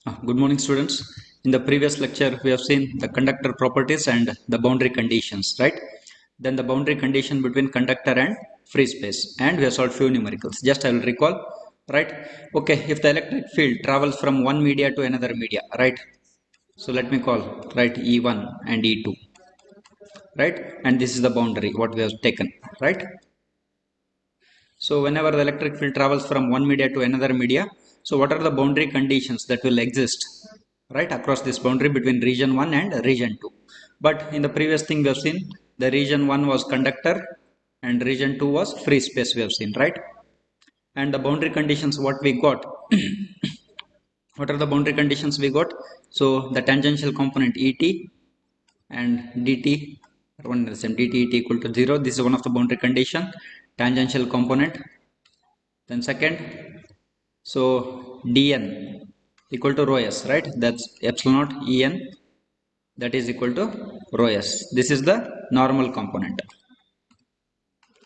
Good morning, students. In the previous lecture, we have seen the conductor properties and the boundary conditions, right? Then the boundary condition between conductor and free space, and we have solved few numericals. Just I will recall, right? Okay, if the electric field travels from one media to another media, right? So let me call, right, E1 and E2, right? And this is the boundary what we have taken, right? So whenever the electric field travels from one media to another media, so what are the boundary conditions that will exist, right, across this boundary between region 1 and region 2? But in the previous thing we have seen, the region 1 was conductor and region 2 was free space we have seen, right? And the boundary conditions what we got, what are the boundary conditions we got? So the tangential component Et and dt are one and the same, dt equal to 0. This is one of the boundary condition, tangential component. Then second, so dn equal to rho s, right? That's epsilon naught en, that is equal to rho s. This is the normal component,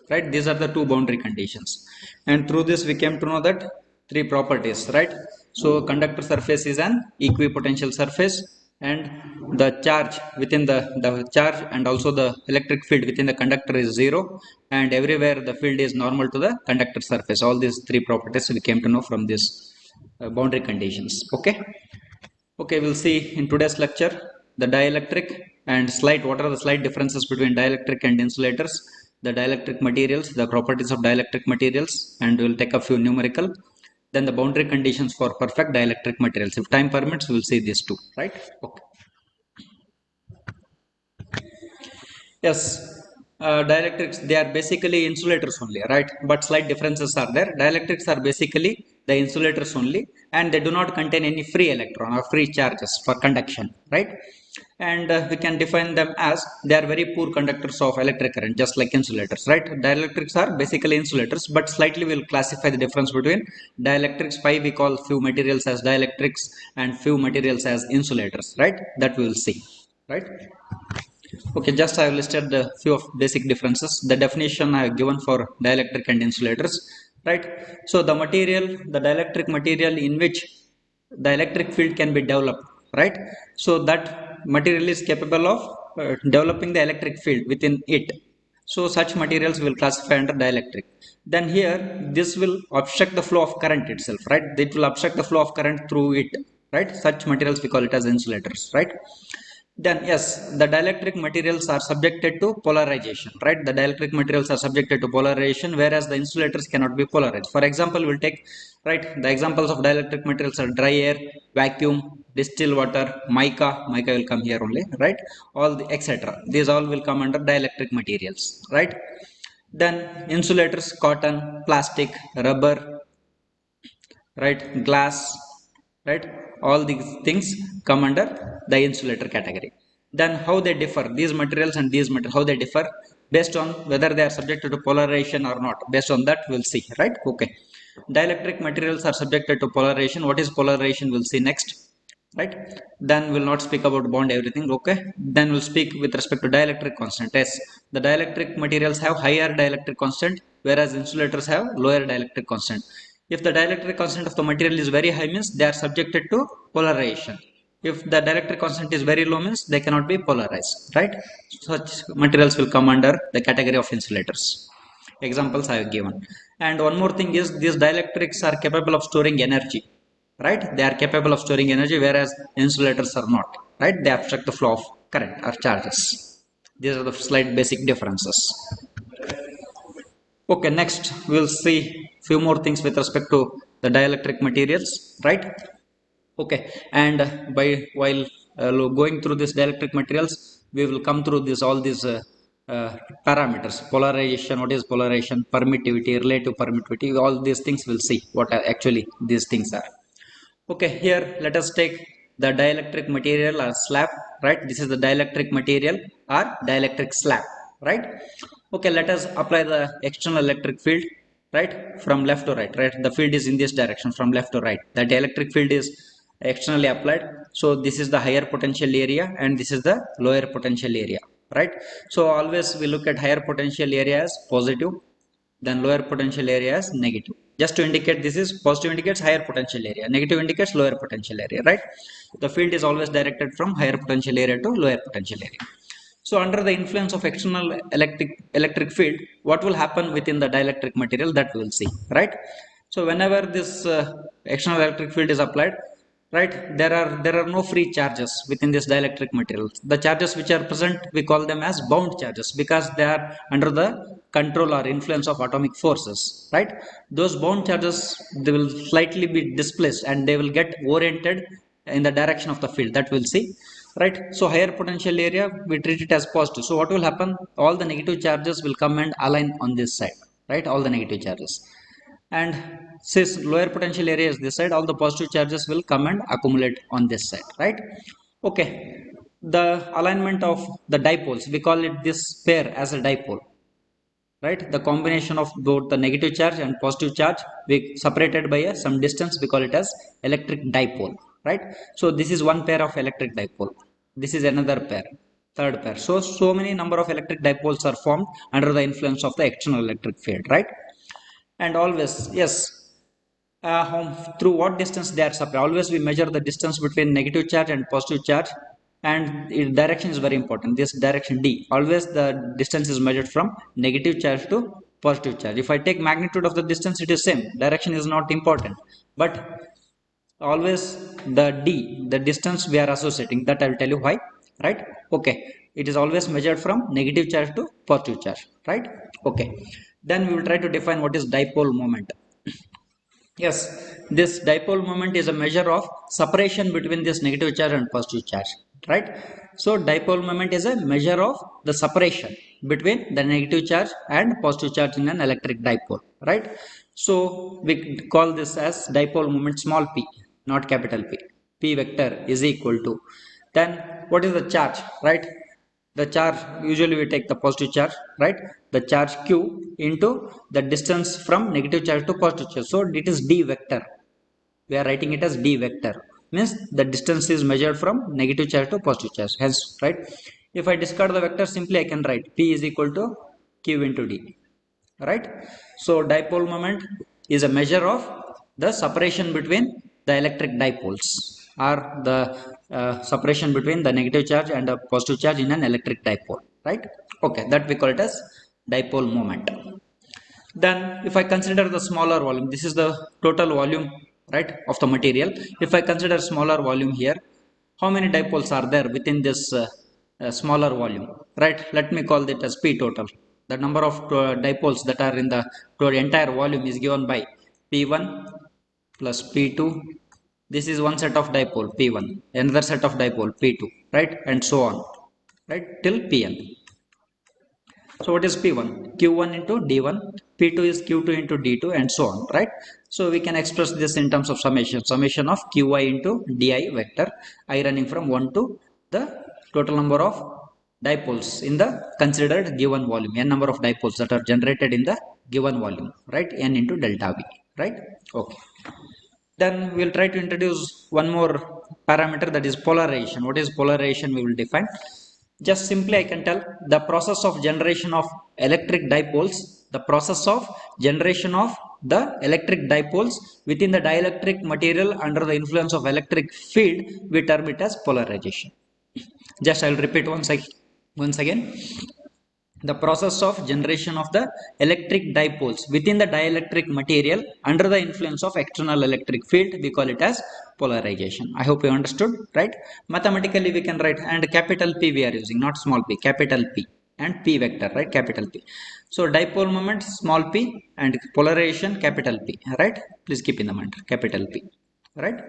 right? These are the two boundary conditions, and through this we came to know that three properties, right? So conductor surface is an equipotential surface, and the charge within the charge and also the electric field within the conductor is zero, and everywhere the field is normal to the conductor surface. All these three properties we came to know from this boundary conditions. Okay, we'll see in today's lecture the dielectric and slight, what are the slight differences between dielectric and insulators, the dielectric materials, the properties of dielectric materials, and we'll take a few numerical. Then the boundary conditions for perfect dielectric materials. If time permits, we'll see these two, right? Okay. Yes, dielectrics, they are basically insulators only, right? But slight differences are there. Dielectrics are basically the insulators only, and they do not contain any free electron or free charges for conduction, right? And we can define them as they are very poor conductors of electric current, just like insulators, right? Dielectrics are basically insulators, but slightly we'll classify the difference between dielectrics. Why we call few materials as dielectrics and few materials as insulators, right? That we will see, right? Okay, just I have listed the few of basic differences. The definition I have given for dielectric and insulators, right? So the material, the dielectric material in which the electric field can be developed, right? So that material is capable of developing the electric field within it. So such materials will classify under dielectric. Then here, this will obstruct the flow of current itself, right? It will obstruct the flow of current through it, right? Such materials we call it as insulators, right? Then yes, the dielectric materials are subjected to polarization, right? The dielectric materials are subjected to polarization, whereas the insulators cannot be polarized. For example, we'll take, right, the examples of dielectric materials are dry air, vacuum, distilled water, mica will come here only, right? All the etc. These all will come under dielectric materials, right? Then insulators, cotton, plastic, rubber, right, glass, right? All these things come under the insulator category. Then how they differ, these materials and these materials, how they differ based on whether they are subjected to polarization or not. Based on that we'll see, right? Okay, dielectric materials are subjected to polarization. What is polarization we'll see next, right? Then we'll not speak about bond everything. Okay, then we'll speak with respect to dielectric constant. Yes, the dielectric materials have higher dielectric constant, whereas insulators have lower dielectric constant. If the dielectric constant of the material is very high, means they are subjected to polarization. If the dielectric constant is very low, means they cannot be polarized, right? Such materials will come under the category of insulators. Examples I have given. And one more thing is, these dielectrics are capable of storing energy, right? They are capable of storing energy, whereas insulators are not, right? They obstruct the flow of current or charges. These are the slight basic differences. Okay, next we'll see few more things with respect to the dielectric materials, right? Okay, and by while going through this dielectric materials, we will come through this all these uh, parameters: polarization, what is polarization, permittivity, relative permittivity, all these things we'll see what are actually these things are. Okay, here let us take the dielectric material or slab, right? This is the dielectric material or dielectric slab, right? Okay, let us apply the external electric field, right, from left to right, right? The field is in this direction from left to right. That electric field is externally applied. So this is the higher potential area and this is the lower potential area, right? So always we look at higher potential area as positive, then lower potential area as negative. just to indicate this is positive indicates higher potential area, negative indicates lower potential area, right? The field is always directed from higher potential area to lower potential area. So under the influence of external electric field, what will happen within the dielectric material, that we will see, right? So whenever this external electric field is applied, right, there are no free charges within this dielectric material. The charges which are present, we call them as bound charges, because they are under the control or influence of atomic forces, right? Those bound charges, they will slightly be displaced and they will get oriented in the direction of the field, that we'll see, right? So higher potential area, we treat it as positive. So what will happen, all the negative charges will come and align on this side, right? All the negative charges. And since lower potential area is this side, all the positive charges will come and accumulate on this side, right? Okay, the alignment of the dipoles, we call it this pair as a dipole, right? The combination of both the negative charge and positive charge, we separated by some distance, we call it as electric dipole, right? So this is one pair of electric dipole, this is another pair, third pair. So many number of electric dipoles are formed under the influence of the external electric field, right? And always, yes, through what distance they are separated, always we measure the distance between negative charge and positive charge, and direction is very important, this direction d, always the distance is measured from negative charge to positive charge. If I take magnitude of the distance, it is same, direction is not important, but always the d, the distance we are associating, that I will tell you why, right? Okay, it is always measured from negative charge to positive charge, right? Okay, then we will try to define what is dipole moment. Yes, this dipole moment is a measure of separation between this negative charge and positive charge, right? So dipole moment is a measure of the separation between the negative charge and positive charge in an electric dipole, right? So we call this as dipole moment small p, not capital P. P vector is equal to, then what is the charge, right? The charge, usually we take the positive charge, right? The charge q into the distance from negative charge to positive charge, so it is d vector, we are writing it as d vector, means the distance is measured from negative charge to positive charge, hence, right? If I discard the vector, simply I can write p is equal to q into d, right? So dipole moment is a measure of the separation between the electric dipoles, or the separation between the negative charge and the positive charge in an electric dipole, right? Okay, that we call it as dipole moment. Then if I consider the smaller volume, this is the total volume, right, of the material. If I consider smaller volume here, how many dipoles are there within this smaller volume, right? Let me call it as p total. The number of dipoles that are in the entire volume is given by p1 plus p2. This is one set of dipole p1, another set of dipole p2, right, and so on, right, till pn. So what is P1? Q1 into D1, P2 is Q2 into D2, and so on, right? So we can express this in terms of summation of Qi into Di vector, I running from 1 to the total number of dipoles in the considered given volume, n number of dipoles that are generated in the given volume, right? N into delta V, right? Okay. Then we'll try to introduce one more parameter, that is polarization. What is polarization? We will define. Just simply I can tell the process of generation of electric dipoles, the process of generation of the electric dipoles within the dielectric material under the influence of electric field, we term it as polarization. Just I will repeat once again. The process of generation of the electric dipoles within the dielectric material under the influence of external electric field, we call it as polarization. I hope you understood, right? Mathematically we can write, and capital P we are using, not small p, capital P, and P vector, right, capital P. So dipole moment small p and polarization capital P, right? Please keep in the mind, capital P, right?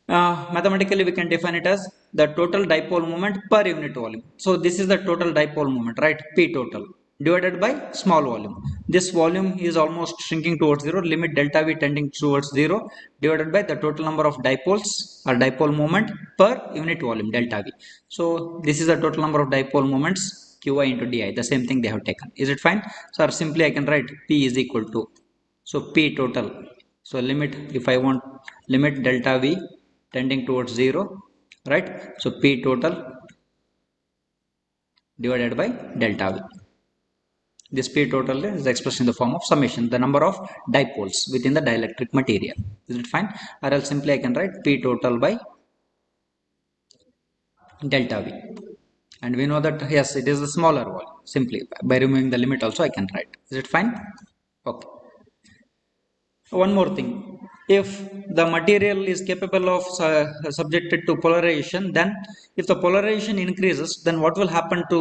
Mathematically we can define it as the total dipole moment per unit volume. So this is the total dipole moment, right? P total divided by small volume. This volume is almost shrinking towards zero, limit delta V tending towards zero, divided by the total number of dipoles or dipole moment per unit volume, delta V. So this is the total number of dipole moments, Qi into Di, the same thing they have taken. Is it fine? So or simply I can write P is equal to, so P total, so limit, if I want limit delta V tending towards 0, right? So P total divided by delta V. This P total is expressed in the form of summation, the number of dipoles within the dielectric material. Is it fine? Or else simply I can write P total by delta V. And we know that yes, it is a smaller volume. Simply by removing the limit also I can write. Is it fine? Okay. One more thing, if the material is capable of subjected to polarization, then if the polarization increases, then what will happen to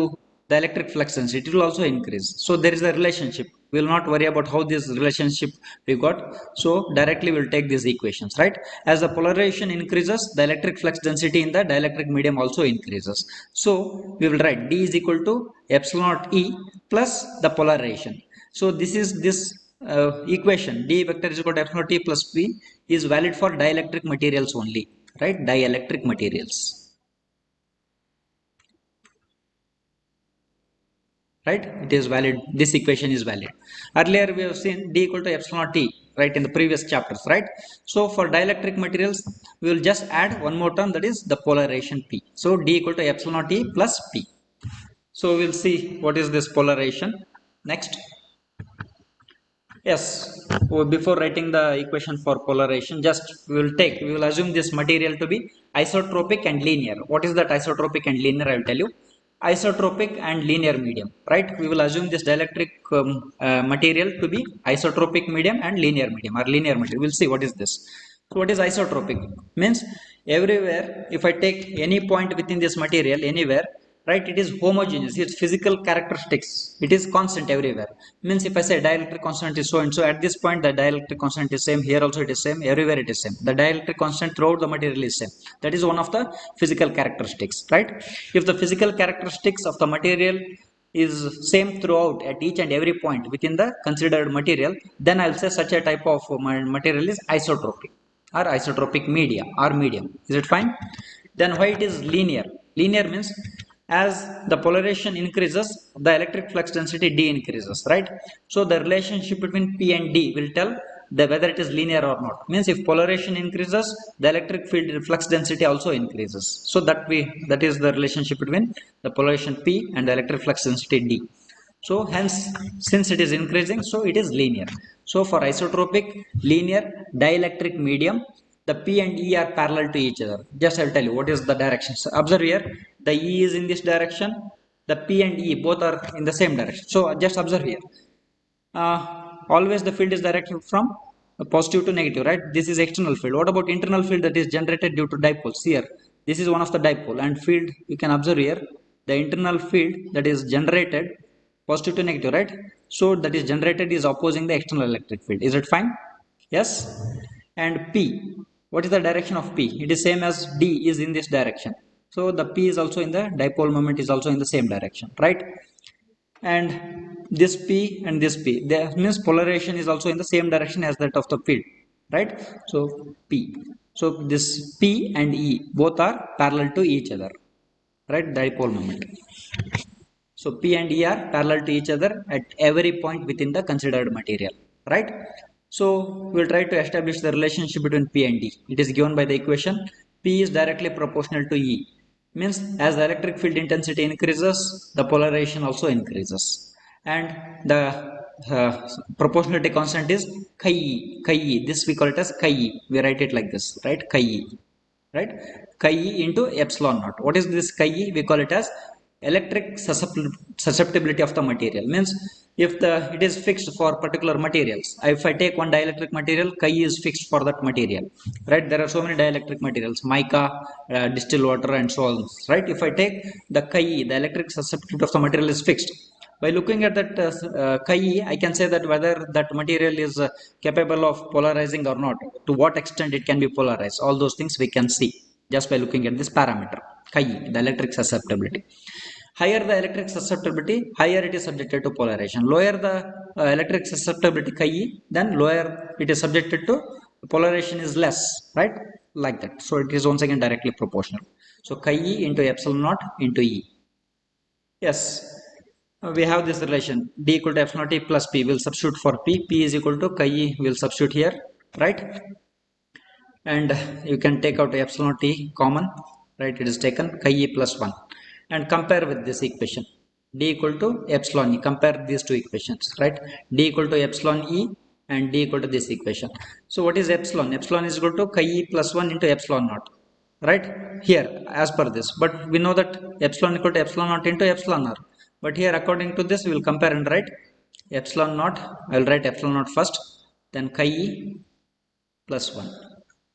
the electric flux density? It will also increase. So there is a relationship. We will not worry about how this relationship we got. So directly we will take these equations, right? As the polarization increases, the electric flux density in the dielectric medium also increases. So we will write D is equal to epsilon naught E plus the polarization. So this equation D vector is equal to epsilon T plus P is valid for dielectric materials only, right? Dielectric materials, right? It is valid. This equation is valid. Earlier we have seen D equal to epsilon T, right, in the previous chapters, right? So for dielectric materials, we will just add one more term, that is the polarization P. So D equal to epsilon T plus P. So we'll see what is this polarization next. Yes, before writing the equation for polarization, just we will assume this material to be isotropic and linear. What is that isotropic and linear? I will tell you. Isotropic and linear medium, right? We will assume this dielectric material to be isotropic medium and linear medium, or linear material. We'll see what is this. So what is isotropic? Means everywhere, if I take any point within this material, anywhere, right, it is homogeneous. Its physical characteristics, it is constant everywhere. Means if I say dielectric constant is so and so, at this point the dielectric constant is same, here also it is same, everywhere it is same. The dielectric constant throughout the material is same. That is one of the physical characteristics, right? If the physical characteristics of the material is same throughout at each and every point within the considered material, then I will say such a type of material is isotropic, or isotropic media or medium. Is it fine? Then why it is linear? Linear means as the polarization increases, the electric flux density D increases, right? So the relationship between P and D will tell whether it is linear or not. Means if polarization increases, the electric field flux density also increases. So that is the relationship between the polarization P and the electric flux density D. So hence, since it is increasing, so it is linear. So for isotropic, linear, dielectric medium, the P and E are parallel to each other. Just I'll tell you what is the direction. So observe here, the E is in this direction, the P and E both are in the same direction. So just observe here. Always the field is directed from positive to negative, right? This is external field. What about internal field that is generated due to dipoles? Here, this is one of the dipole, and field you can observe here, the internal field that is generated positive to negative, right? So that is generated is opposing the external electric field. Is it fine? Yes. And P, what is the direction of P? It is same as D is in this direction. So the P is also in the dipole moment is also in the same direction, right? And this P and this P, that means polarization is also in the same direction as that of the field, right? So P, so this P and E both are parallel to each other, right? Dipole moment. So P and E are parallel to each other at every point within the considered material, right? So we'll try to establish the relationship between P and E. It is given by the equation P is directly proportional to E. Means as the electric field intensity increases, the polarization also increases. And the proportionality constant is chi E. Chi E. This we call it as chi E. We write it like this, right? Chi E, right? Chi E into epsilon naught. What is this chi E? We call it as electric susceptibility of the material. Means if it is fixed for particular materials, if I take one dielectric material, chi is fixed for that material, right? There are so many dielectric materials, mica, distilled water, and so on, right? If I take the chi, the electric susceptibility of the material is fixed. By looking at that chi, I can say that whether that material is capable of polarizing or not, to what extent it can be polarized. All those things we can see just by looking at this parameter chi, the electric susceptibility. Higher the electric susceptibility, higher it is subjected to polarization. Lower the electric susceptibility chi, then lower it is subjected to polarization is less, right? Like that. So it is once again directly proportional. So chi E into epsilon naught into E. Yes, we have this relation D equal to epsilon naught T plus P. Will substitute for P. P is equal to chi E. Will substitute here, right? And you can take out epsilon naught T common, right? It is taken chi E plus 1 and compare with this equation. D equal to epsilon E. Compare these two equations, right? D equal to epsilon E and D equal to this equation. So what is epsilon? Epsilon is equal to chi E plus 1 into epsilon naught, right? Here, as per this, but we know that epsilon equal to epsilon naught into epsilon r. But here, according to this, we will compare and write epsilon naught. I will write epsilon naught first, then chi E plus 1.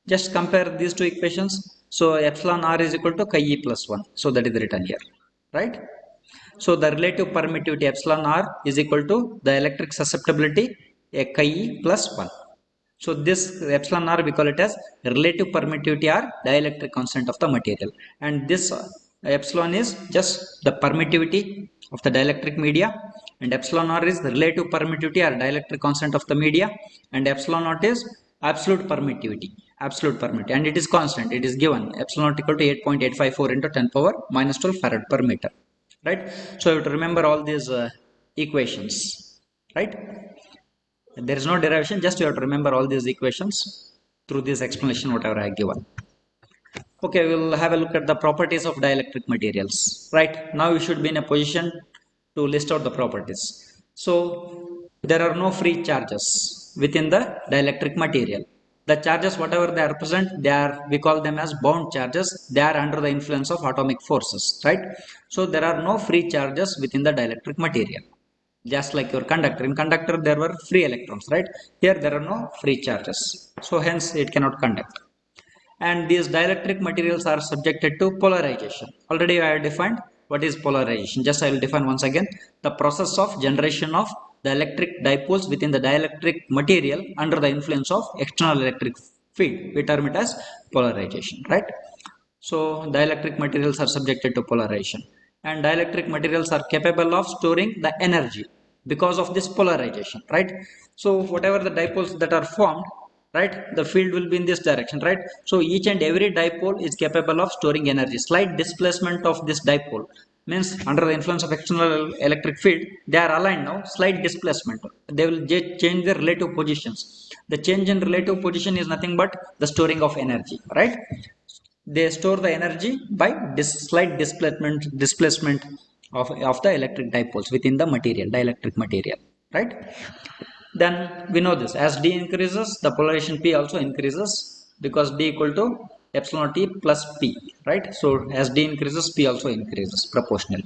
Just compare these two equations. So epsilon r is equal to chi E plus 1. So that is written here, right? So the relative permittivity epsilon r is equal to the electric susceptibility a chi E plus 1. So this epsilon r we call it as relative permittivity or dielectric constant of the material, and this epsilon is just the permittivity of the dielectric media, and epsilon r is the relative permittivity or dielectric constant of the media, and epsilon naught is absolute permittivity, and it is constant. It is given epsilon naught equal to 8.854 into 10 power minus 12 farad per meter, right? So you have to remember all these equations, right? There is no derivation, just you have to remember all these equations through this explanation whatever I have given. Okay, we'll have a look at the properties of dielectric materials. Right now you should be in a position to list out the properties. So there are no free charges within the dielectric material. The charges whatever they are present, they are, we call them as bound charges. They are under the influence of atomic forces, right? So there are no free charges within the dielectric material, just like your conductor. In conductor there were free electrons, right? Here there are no free charges, so hence it cannot conduct. And these dielectric materials are subjected to polarization. Already I have defined what is polarization. Just I will define once again: the process of generation of the electric dipoles within the dielectric material under the influence of external electric field. We term it as polarization, right? So dielectric materials are subjected to polarization, and dielectric materials are capable of storing the energy because of this polarization, right? So whatever the dipoles that are formed, right, the field will be in this direction, right? So each and every dipole is capable of storing energy. Slight displacement of this dipole means under the influence of external electric field, they are aligned now. Slight displacement, they will change their relative positions. The change in relative position is nothing but the storing of energy, right? They store the energy by slight displacement of the electric dipoles within the material, dielectric material, right? Then we know this, as d increases the polarization p also increases, because d equal to epsilon t plus p, right? So as d increases, p also increases proportionally.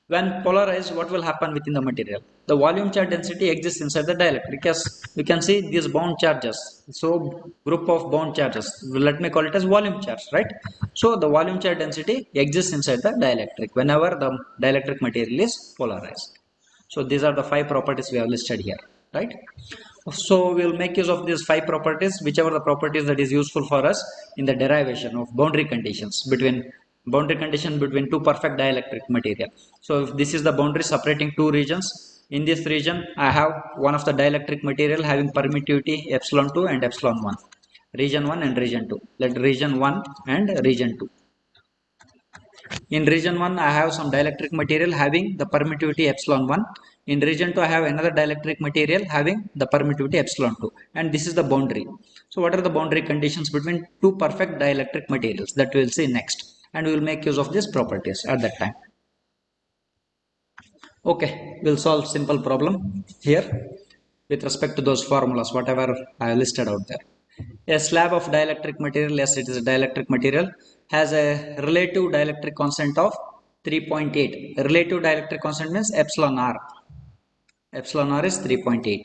When polarized, what will happen within the material? The volume charge density exists inside the dielectric. Yes, we can see these bound charges. So group of bound charges, let me call it as volume charge, right? So the volume charge density exists inside the dielectric whenever the dielectric material is polarized. So these are the 5 properties we have listed here, right? So we will make use of these 5 properties, whichever the properties that is useful for us in the derivation of boundary condition between two perfect dielectric material. So if this is the boundary separating two regions, in this region I have one of the dielectric material having permittivity epsilon 2 and epsilon 1, region 1 and region 2. Let region 1 and region 2. In region 1, I have some dielectric material having the permittivity epsilon 1. In region 2, I have another dielectric material having the permittivity epsilon 2. And this is the boundary. So what are the boundary conditions between two perfect dielectric materials? That we will see next. And we will make use of these properties at that time. Okay, we'll solve simple problem here with respect to those formulas, whatever I listed out there. A slab of dielectric material, yes, it is a dielectric material, has a relative dielectric constant of 3.8. Relative dielectric constant means epsilon r. Epsilon r is 3.8.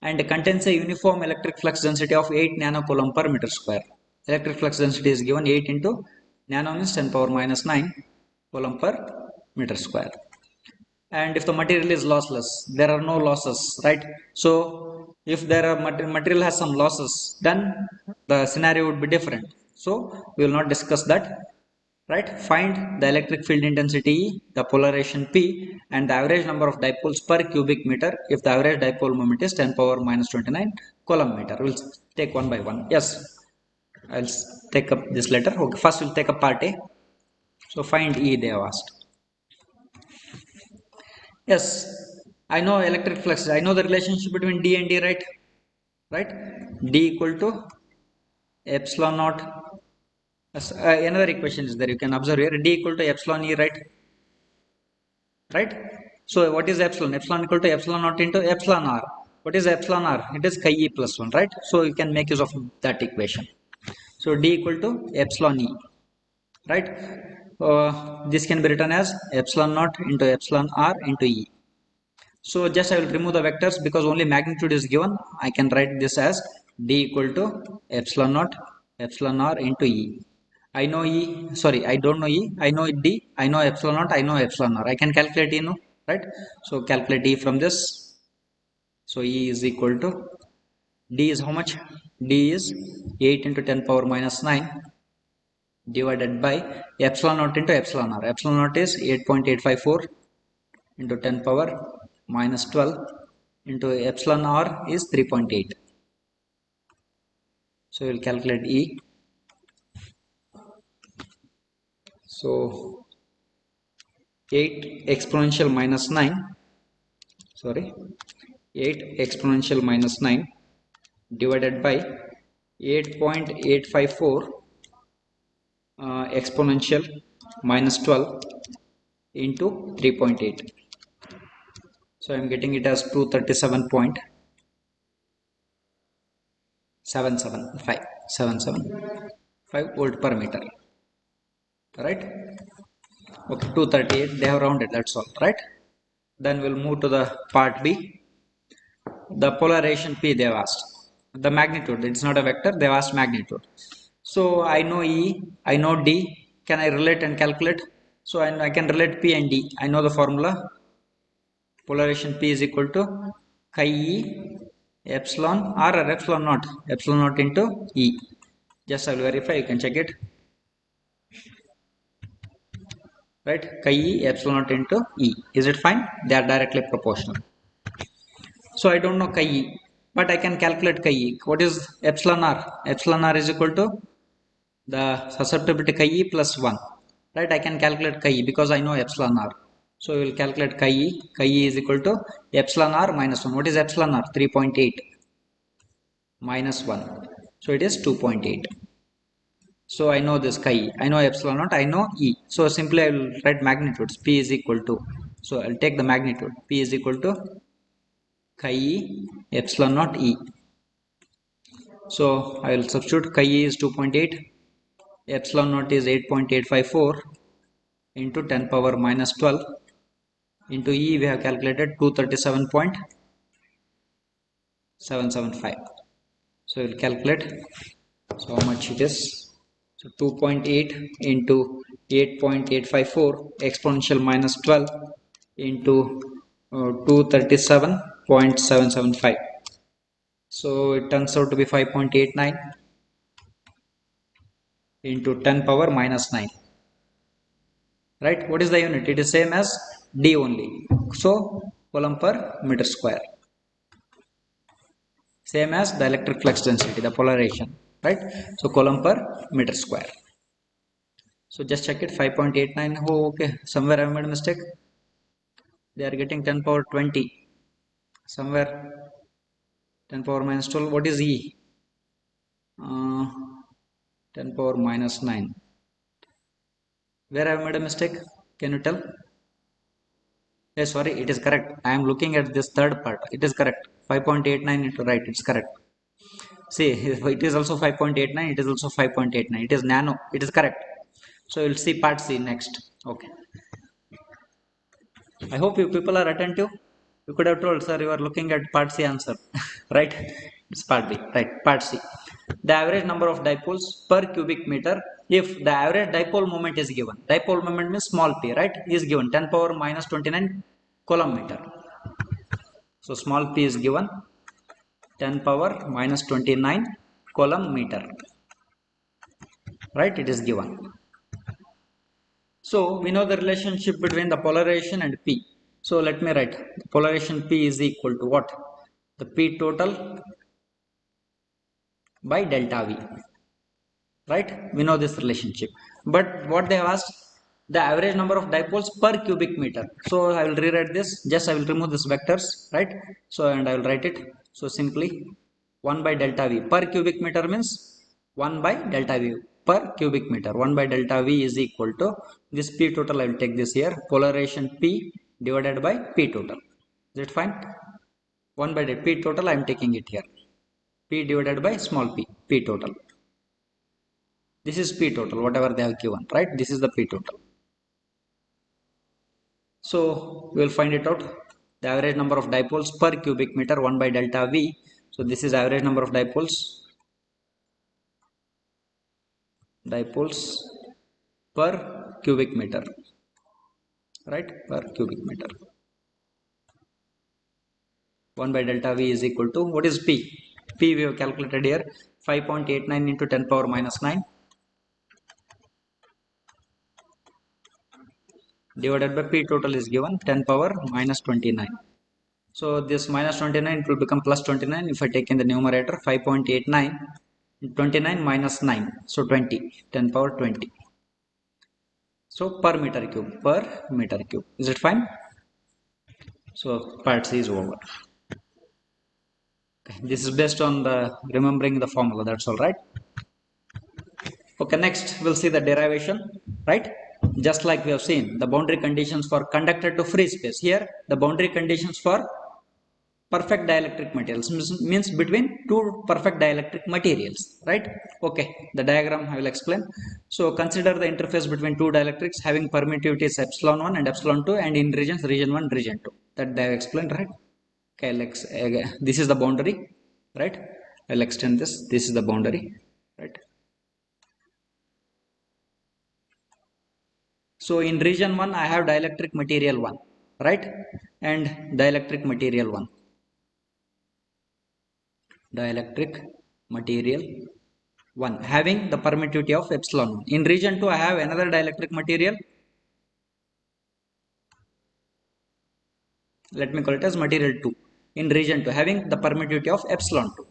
And contains a uniform electric flux density of 8 nanocoulomb per meter square. Electric flux density is given 8 into nano means 10 power minus 9 coulomb per meter square. And if the material is lossless, there are no losses, right? So if there are material has some losses, then the scenario would be different. So we will not discuss that, right? Find the electric field intensity E, the polarization P, and the average number of dipoles per cubic meter if the average dipole moment is 10 power minus 29 coulomb meter. We'll take one by one. Yes, I'll take up this letter. Okay, first we'll take up part A. So find E, they have asked. Yes, I know electric flux. I know the relationship between D and D, right? Right? D equal to epsilon naught. Another equation is there. You can observe here. D equal to epsilon E, right? right? So what is epsilon? Epsilon equal to epsilon naught into epsilon r. What is epsilon r? It is chi e plus 1, right? So you can make use of that equation. So d equal to epsilon e, right? This can be written as epsilon naught into epsilon r into e. So just I will remove the vectors because only magnitude is given. I can write this as d equal to epsilon naught epsilon r into e. I know e, sorry, I don't know e, I know d, I know epsilon naught, I know epsilon r. I can calculate e, no, right? So calculate e from this. So e is equal to d is how much? D is 8 into 10 power minus 9 divided by epsilon naught into epsilon r. Epsilon naught is 8.854 into 10 power minus 12 into epsilon r is 3.8. So we will calculate E. So 8 exponential minus 9, sorry, 8 exponential minus 9 divided by 8.854 exponential minus 12 into 3.8. So I am getting it as 237.775 volt per meter, right? Okay, 238, they have rounded, that's all, right? Then we'll move to the part B. The polarization P they have asked. The magnitude, it's not a vector, they have asked magnitude. So I know E, I know D, can I relate and calculate? So I can relate P and D. I know the formula. Polarization P is equal to chi E epsilon R or epsilon naught. Epsilon naught into E. Just I will verify, you can check it. Right, chi E epsilon naught into E. Is it fine? They are directly proportional. So I don't know chi E, but I can calculate chi E. What is epsilon R? Epsilon R is equal to the susceptibility chi E plus 1. Right, I can calculate chi E because I know epsilon R. So we will calculate chi E. Chi E is equal to epsilon R minus 1. What is epsilon R? 3.8 minus 1. So it is 2.8. So I know this chi E. I know epsilon naught. I know E. So simply I will write magnitudes. P is equal to. So I'll take the magnitude. P is equal to chi E epsilon naught E. So I will substitute chi E is 2.8, epsilon naught is 8.854 into 10 power minus 12 into E we have calculated 237.775. So we will calculate. So how much it is? So 2.8 into 8.854 exponential minus 12 into 237.775. So it turns out to be 5.89 into 10 power minus 9. Right? What is the unit? It is same as D only. So coulomb per meter square. Same as the electric flux density, the polarization. Right? So coulomb per meter square. So just check it. 5.89. Oh, okay. Somewhere I made a mistake. They are getting 10 power 20. Somewhere 10 power minus 12. What is E? 10 power minus 9. Where I have made a mistake? Can you tell? Yes, sorry, it is correct. I am looking at this third part. It is correct. 5.89 into right. It's correct. See, it is also 5.89. It is also 5.89. It is nano. It is correct. So we'll see part C next. Okay. I hope you people are attentive. You could have told, sir, you are looking at part C answer. Right? It's part B. Right. Part C. The average number of dipoles per cubic meter if the average dipole moment is given. Dipole moment means small p, right? Is given 10 power minus 29 coulomb meter. So small p is given 10 power minus 29 coulomb meter. Right? It is given. So we know the relationship between the polarization and P. So let me write the polarization P is equal to what? The P total by delta V. Right? We know this relationship. But what they have asked, the average number of dipoles per cubic meter. So I will rewrite this. Just I will remove this vectors, right? So and I will write it. So simply 1 by delta V per cubic meter means 1 by delta V per cubic meter. 1 by delta V is equal to this P total. I will take this here. Polarization P divided by P total. Is it fine? 1 by P total I am taking it here. P divided by small p, P total. This is P total, whatever they have given, right? This is the P total. So we will find it out. The average number of dipoles per cubic meter 1 by delta V. So this is average number of dipoles per cubic meter, right? Per cubic meter. 1 by delta V is equal to, what is P? P we have calculated here, 5.89 into 10 power minus 9 divided by P total is given 10 power minus 29. So this minus 29 will become plus 29 if I take in the numerator. 5.89 29 minus 9, so 20, 10 power 20. So per meter cube. Is it fine? So part C is over. Okay, this is based on the remembering the formula, that's all right. Okay, next we'll see the derivation, right? Just like we have seen the boundary conditions for conductor to free space. Here the boundary conditions for perfect dielectric materials means between two perfect dielectric materials, right? Okay, the diagram I will explain. So consider the interface between two dielectrics having permittivities epsilon 1 and epsilon 2 and in regions region 1 region 2, that I have explained, right? Okay, this is the boundary, right? I'll extend this is the boundary, right? So in region 1 I have dielectric material 1, right? And dielectric material 1. Dielectric material 1 having the permittivity of epsilon 1. In region 2 I have another dielectric material. Let me call it as material 2. In region 2 having the permittivity of epsilon 2.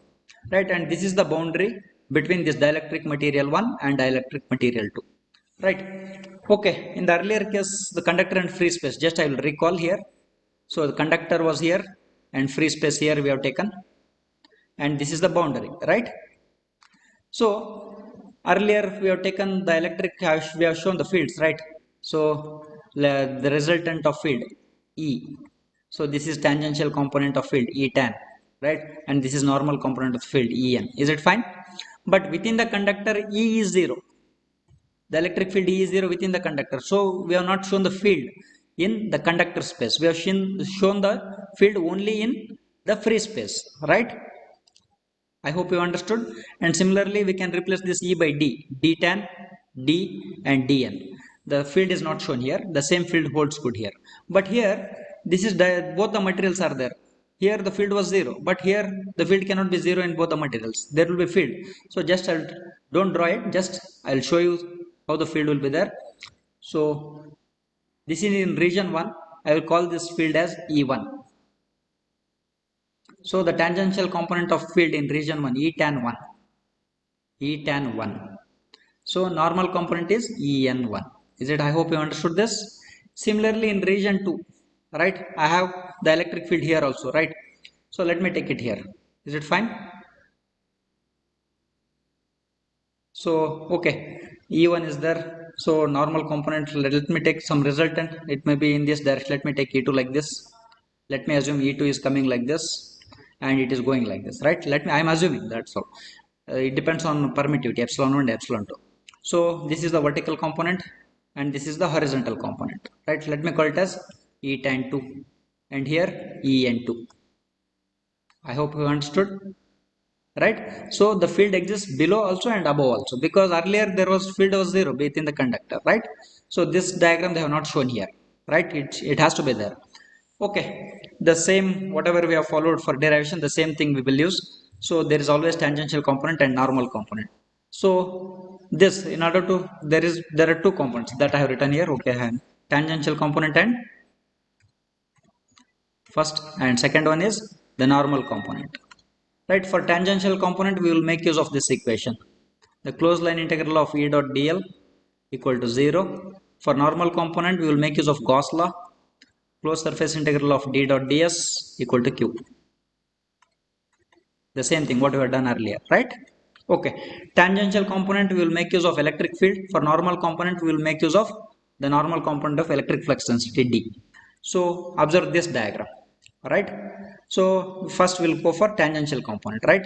Right, and this is the boundary between this dielectric material 1 and dielectric material 2. Right. Okay, in the earlier case the conductor and free space, just I will recall here. So the conductor was here and free space here we have taken, and this is the boundary, right? So earlier we have taken the electric, we have shown the fields, right? So the resultant of field E. So this is tangential component of field E tan, right? And this is normal component of field En. Is it fine? But within the conductor E is 0. The electric field E is 0 within the conductor. So we have not shown the field in the conductor space. We have shown the field only in the free space, right? I hope you understood. And similarly, we can replace this E by D, D tan, D and Dn. The field is not shown here. The same field holds good here. But here, this is both the materials are there. Here the field was 0, but here the field cannot be 0 in both the materials. There will be field. So just don't draw it. Just I'll show you how the field will be there. So this is in region 1. I will call this field as E1. So the tangential component of field in region 1, E tan 1. E tan 1. So normal component is En1. Is it? I hope you understood this. Similarly in region 2, right? I have the electric field here also, right? So let me take it here. Is it fine? So okay, E1 is there. So normal component, let me take some resultant. It may be in this direction. Let me take E2 like this. Let me assume E2 is coming like this and it is going like this, right? I'm assuming that's all. It depends on permittivity, epsilon 1 and epsilon 2. So this is the vertical component and this is the horizontal component, right? Let me call it as E tan 2 and here En2. I hope you understood, right? So the field exists below also and above also, because earlier there was field was 0 within the conductor, right? So this diagram they have not shown here, right? It has to be there. Okay, the same whatever we have followed for derivation, the same thing we will use. So there is always tangential component and normal component. So this, in order to, there are two components that I have written here. Okay, tangential component and first and second one is the normal component. Right, for tangential component we will make use of this equation. The closed line integral of E dot dl equal to 0. For normal component we will make use of Gauss law. Closed surface integral of d dot ds equal to q. The same thing what we have done earlier, right? Okay, tangential component we will make use of electric field. For normal component we will make use of the normal component of electric flux density d. So observe this diagram, right? So first we'll go for tangential component, right?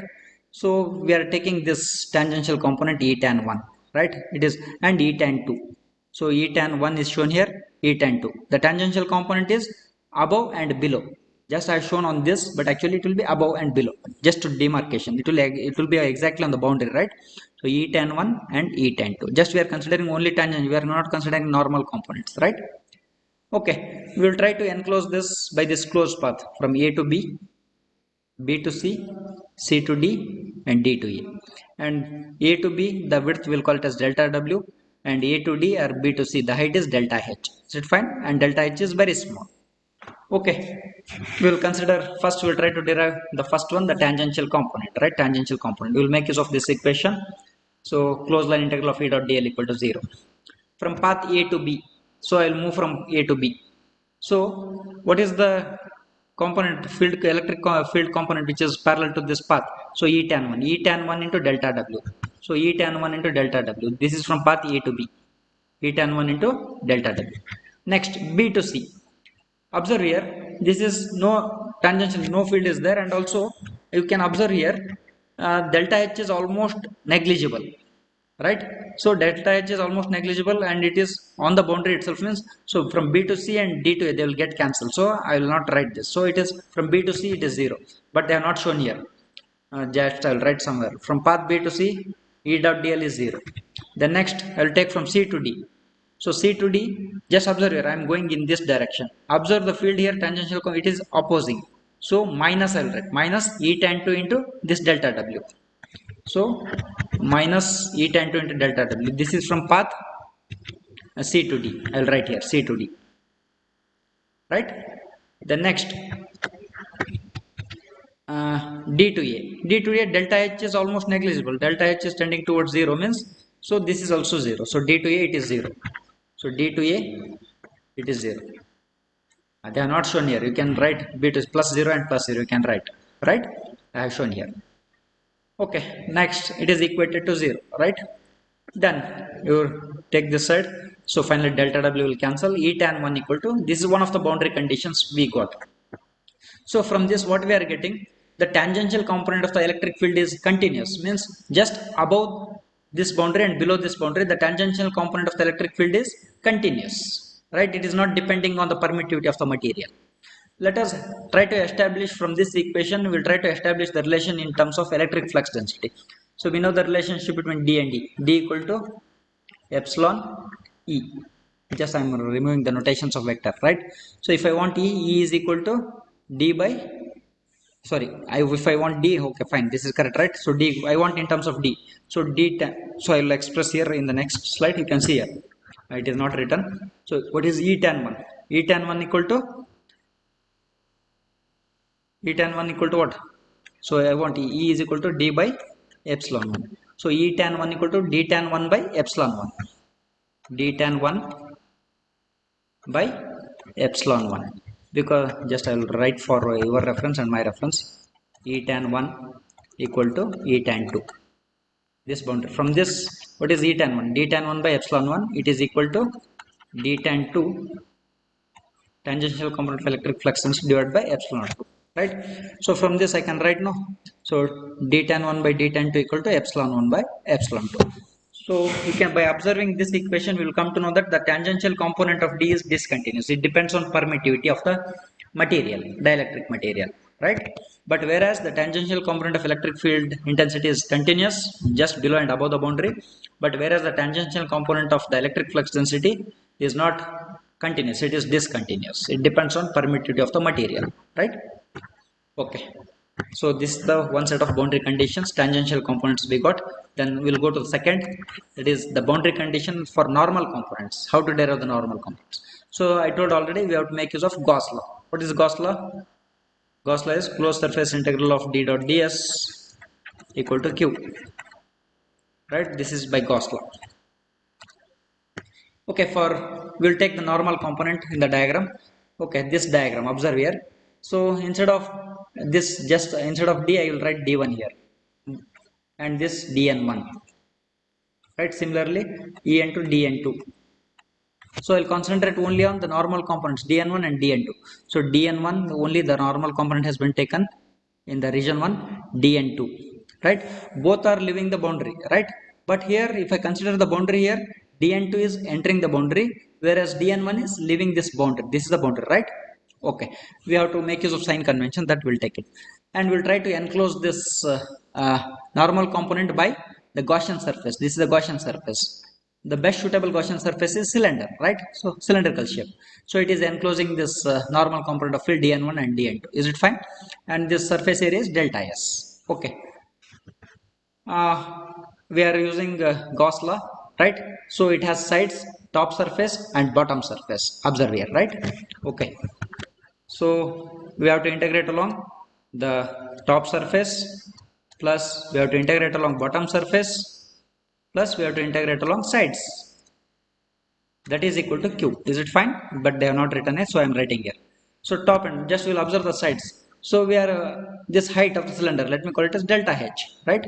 So we are taking this tangential component E tan 1, right? It is, and E tan 2. So E tan 1 is shown here, E tan 2. The tangential component is above and below. Just I shown on this, but actually it will be above and below. Just to demarcation, it will be exactly on the boundary, right? So E tan 1 and E tan 2. Just we are considering only tangent. We are not considering normal components, right? Okay, we will try to enclose this by this closed path from A to B, B to C, C to D, and D to E. And A to B, the width we'll call it as delta W, and A to D or B to C, the height is delta H. Is it fine? And delta H is very small. Okay, we will consider first. We will try to derive the first one, the tangential component, right? Tangential component. We will make use of this equation. So closed line integral of E dot dl equal to 0 from path A to B. So I will move from A to B. So what is the component field, electric field component which is parallel to this path? So E tan 1, E tan 1 into delta W. So E tan 1 into delta W. This is from path A to B. E tan 1 into delta W. Next B to C. Observe here, this is no tangential, no field is there, and also you can observe here delta H is almost negligible, right? So delta H is almost negligible and it is on the boundary itself, means so from B to C and D to A they will get cancelled. So I will not write this. So it is from B to C it is 0, but they are not shown here. Just I will write somewhere from path B to C E dot dl is 0. The next I will take from C to D. So C to D, just observe here, I am going in this direction. Observe the field here, tangential, it is opposing. So minus I will write, minus E tan 2 into this delta W. So minus E tan 2 into delta W. This is from path C to D. I will write here C to D. Right? The next D to A. D to A, delta H is almost negligible. Delta H is tending towards 0 means, so this is also 0. So D to A it is 0. So D to A it is 0. They are not shown here. You can write B to plus 0 and plus 0. You can write. Right? I have shown here. Okay. Next it is equated to 0. Right? Then you take this side. So finally delta W will cancel. E tan 1 equal to, this is one of the boundary conditions we got. So from this what we are getting, the tangential component of the electric field is continuous, means just above this boundary and below this boundary the tangential component of the electric field is continuous, right? It is not depending on the permittivity of the material. Let us try to establish from this equation, we will try to establish the relation in terms of electric flux density. So we know the relationship between D and D. D equal to epsilon E. Just I am removing the notations of vector, right? So if I want E, E is equal to D by, sorry, if I want D, okay, fine, this is correct, right? So D, I want in terms of D. So D, so I will express here in the next slide, you can see here. It is not written. So what is E tan 1? E tan 1 equal to, E tan 1 equal to what? So I want E is equal to D by epsilon 1. So E tan 1 equal to D tan 1 by epsilon 1. D tan 1 by epsilon 1, because just I will write for your reference and my reference, E tan 1 equal to E tan 2, this boundary. From this, what is E tan 1? D tan 1 by epsilon 1, it is equal to D tan 2 tangential component of electric flux density divided by epsilon 2, right? So from this I can write now, so D tan 1 by D tan 2 equal to epsilon 1 by epsilon 2. So you can, by observing this equation, we will come to know that the tangential component of D is discontinuous. It depends on permittivity of the material, dielectric material, right? But whereas the tangential component of electric field intensity is continuous, just below and above the boundary. But whereas the tangential component of the electric flux density is not continuous, it is discontinuous. It depends on permittivity of the material, right? Okay. So this is the one set of boundary conditions, tangential components we got. Then we'll go to the second, that is the boundary condition for normal components. How to derive the normal components? So I told already we have to make use of Gauss law. What is Gauss law? Gauss law is closed surface integral of D dot ds equal to Q. Right? This is by Gauss law. Okay, for we'll take the normal component in the diagram. Okay, this diagram, observe here. So instead of this, just instead of D I will write D1 here and this DN1, right? Similarly EN to DN2. So I'll concentrate only on the normal components dn1 and dn2. So dn1 only the normal component has been taken in the region 1, dn2, right? Both are leaving the boundary, right? But here if I consider the boundary here, dn2 is entering the boundary, whereas dn1 is leaving this boundary. This is the boundary, right? Okay, we have to make use of sign convention, that will take it, and we'll try to enclose this normal component by the Gaussian surface. This is the Gaussian surface. The best suitable Gaussian surface is cylinder, right? So cylindrical shape, so it is enclosing this normal component of field dn1 and dn2. Is it fine? And this surface area is delta s. Okay, we are using Gauss law, right? So it has sides, top surface and bottom surface. Observe here, right? Okay, so we have to integrate along the top surface, plus we have to integrate along bottom surface, plus we have to integrate along sides. That is equal to q. Is it fine? But they have not written it, so I am writing here. So top and just we will observe the sides. So we are this height of the cylinder, let me call it as delta h, right?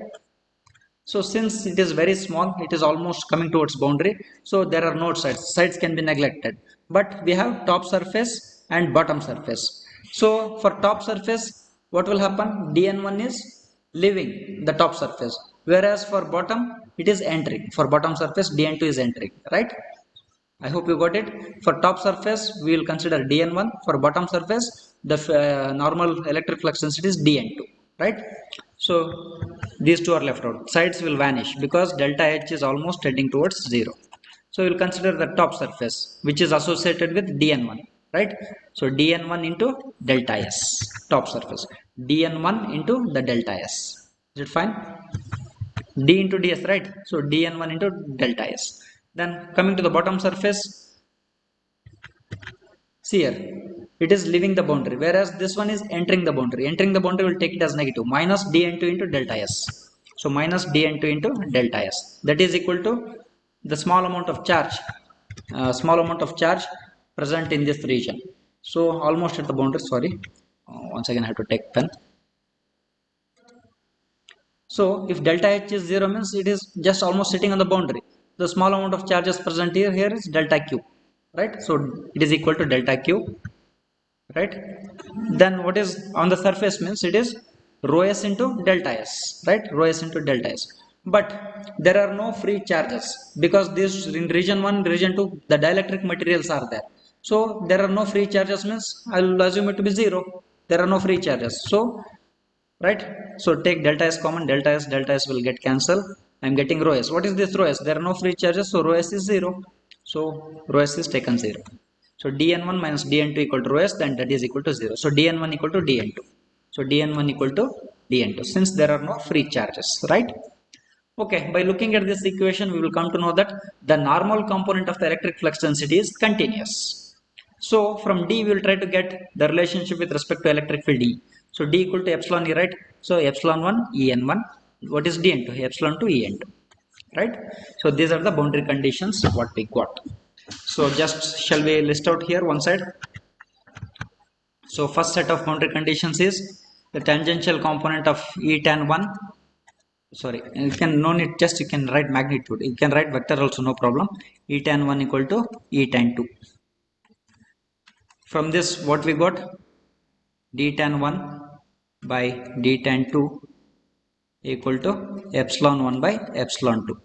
So since it is very small, it is almost coming towards boundary, so there are no sides. Sides can be neglected, but we have top surface and bottom surface. So for top surface, what will happen? dn1 is leaving the top surface, whereas for bottom it is entering. For bottom surface, dn2 is entering, right? I hope you got it. For top surface, we will consider dn1. For bottom surface, the normal electric flux density is dn2, right? So these two are left out. Sides will vanish because delta h is almost tending towards 0. So we will consider the top surface, which is associated with dn1, right? So dn1 into delta s, top surface. dn1 into the delta s. Is it fine? D into ds, right? So dn1 into delta s. Then coming to the bottom surface, see here, it is leaving the boundary, whereas this one is entering the boundary. Entering the boundary will take it as negative, minus dn2 into delta s. So minus dn2 into delta s, that is equal to the small amount of charge, present in this region. So almost at the boundary, sorry, once again I have to take pen. So if delta h is 0 means it is just almost sitting on the boundary. The small amount of charges present here is delta q, right? So it is equal to delta q, right? Then what is on the surface means it is rho s into delta s, right? Rho s into delta s. But there are no free charges because this in region 1, region 2, the dielectric materials are there. So there are no free charges means I will assume it to be 0. There are no free charges. So right, so take delta s common, delta s will get cancelled. I'm getting rho s. What is this rho s? There are no free charges, so rho s is 0. So rho s is taken 0. So dn1 minus dn2 equal to rho s, then that is equal to 0. So dn1 equal to dn2. So dn1 equal to dn2 since there are no free charges, right? Okay, by looking at this equation, we will come to know that the normal component of the electric flux density is continuous. So from D, we will try to get the relationship with respect to electric field E. So D equal to epsilon E, right? So epsilon 1 En1. What is Dn2? Epsilon 2 En2, right? So these are the boundary conditions what we got. So just shall we list out here one side? So first set of boundary conditions is the tangential component of E tan 1. Sorry, you can no need, just you can write magnitude. You can write vector also, no problem. E tan 1 equal to E tan 2. From this, what we got? D tan 1 by D tan 2 equal to epsilon 1 by epsilon 2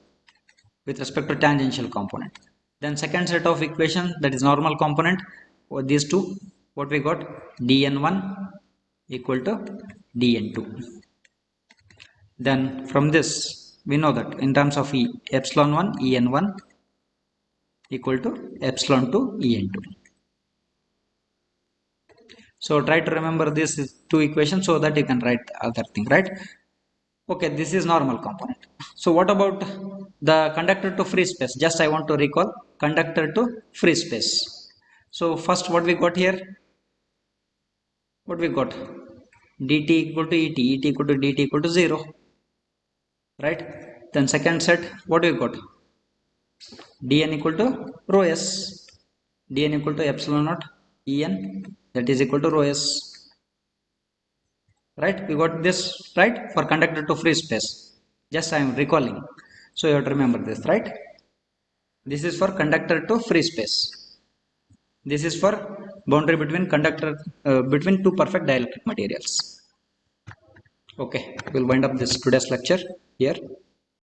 with respect to tangential component. Then second set of equation, that is normal component, for these two, what we got? dn1 equal to dn2. Then from this, we know that in terms of E, epsilon 1 en1 equal to epsilon 2 en2. So try to remember these two equations so that you can write other thing, right? Okay, this is normal component. So what about the conductor to free space? Just I want to recall conductor to free space. So first what we got here? What we got? dt equal to et, et equal to dt equal to 0, right? Then second set, what we got? dn equal to rho s, dn equal to epsilon naught en, that is equal to rho s, right? We got this, right? For conductor to free space, just I am recalling, so you have to remember this, right? This is for conductor to free space. This is for boundary between conductor between two perfect dielectric materials. Okay, we'll wind up this today's lecture here.